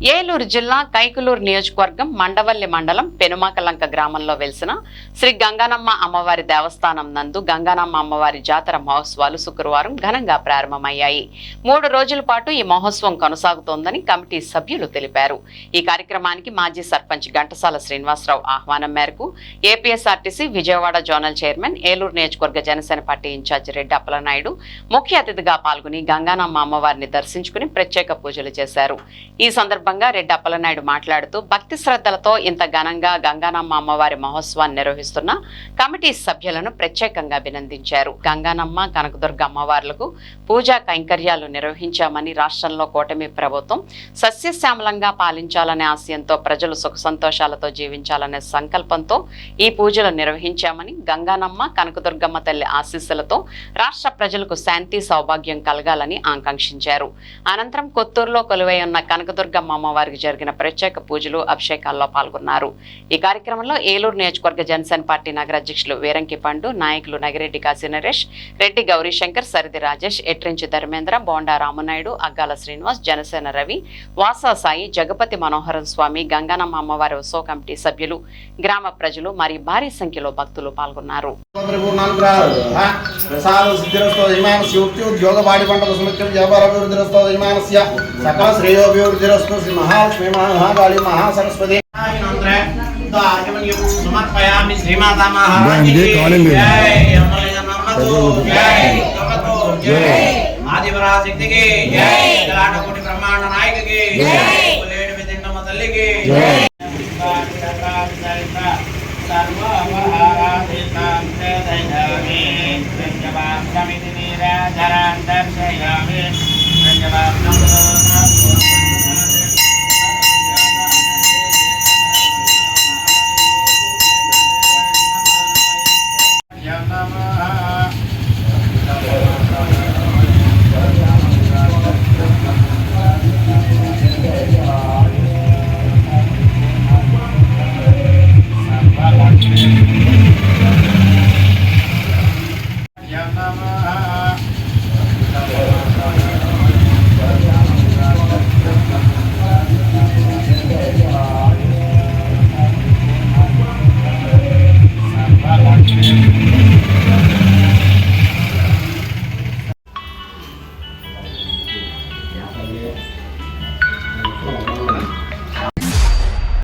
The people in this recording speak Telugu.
ఏలూరు జిల్లా కైకులూరు నియోజకవర్గం మండవల్లి మండలం పెనుమాకలంక గ్రామంలో వెలిసిన శ్రీ గంగానమ్మ అమ్మవారి దేవస్థానం నందు గంగానమ్మ అమ్మవారి జాతర మహోత్సవాలు శుక్రవారం ఘనంగా ప్రారంభమయ్యాయి. 3 రోజుల పాటు ఈ మహోత్సవం కొనసాగుతోందని కమిటీ సభ్యులు తెలిపారు. ఈ కార్యక్రమానికి మాజీ సర్పంచ్ ఘంటసాల శ్రీనివాసరావు ఆహ్వానం మేరకు APSRTC Vijayawada zonal chairman, Eluru నియోజకవర్గ జనసేన పార్టీ ఇన్ఛార్జి రెడ్డి అప్పలనాయుడు ముఖ్య అతిథిగా పాల్గొని గంగానమ్మ అమ్మవారిని దర్శించుకుని ప్రత్యేక పూజలు చేశారు. ఈ సందర్భంగా రెడ్డి అప్పలనాయుడు మాట్లాడుతూ భక్తి శ్రద్ధలతో ఇంత ఘనంగా గంగానమ్మ అమ్మవారి మహోత్సవాన్ని నిర్వహిస్తున్న కమిటీ సభ్యులను ప్రత్యేకంగా అభినందించారు. గంగానమ్మ, కనకదుర్గ అమ్మవార్లకు పూజా కైంకర్యాలు నిర్వహించామని, రాష్ట్రంలో కూటమి ప్రభుత్వం సస్యశ్యామలంగా పాలించాలనే ఆశయంతో ప్రజలు సుఖ సంతోషాలతో జీవించాలనే సంకల్పంతో ఈ పూజలు నిర్వహించామని, గంగానమ్మ, కనకదుర్గమ్మ తల్లి ఆశీస్సులతో రాష్ట్ర ప్రజలకు శాంతి సౌభాగ్యం కలగాలని ఆకాంక్షించారు. అనంతరం కొత్తూరులో కొలువై ఉన్న కనకదుర్గమ్మ అమ్మవారికి జరిగిన ప్రత్యేక పూజలు, అభిషేకాల్లో పాల్గొన్నారు. ఈ కార్యక్రమంలో ఏలూరు నియోజకవర్గ జనసేన పార్టీ నగర అధ్యక్షులు వీరంకి పండు, నాయకులు నగిరెడ్డి కాశీ నరేష్, రెడ్డి గౌరీశంకర్, సరిది రాజేష్, ఎట్రించి ధర్మేంద్ర, బోండా రామనాయుడు, అగ్గాల శ్రీనివాస్, జనసేన రవి, వాసా సాయి, జగపతి మనోహరం స్వామి, గంగానమ్మ అమ్మవారి ఉత్సవ కమిటీ సభ్యులు, గ్రామ ప్రజలు మరియు భారీ సంఖ్యలో భక్తులు పాల్గొన్నారు. महालक्ष्मी महाकाली महासरस्वती समर्पयामि श्रीमाता महारानी की जय, जय आदिपराशक्ति की जय, कोटि ब्रह्मांड नायक की जय, तल्ली की जय।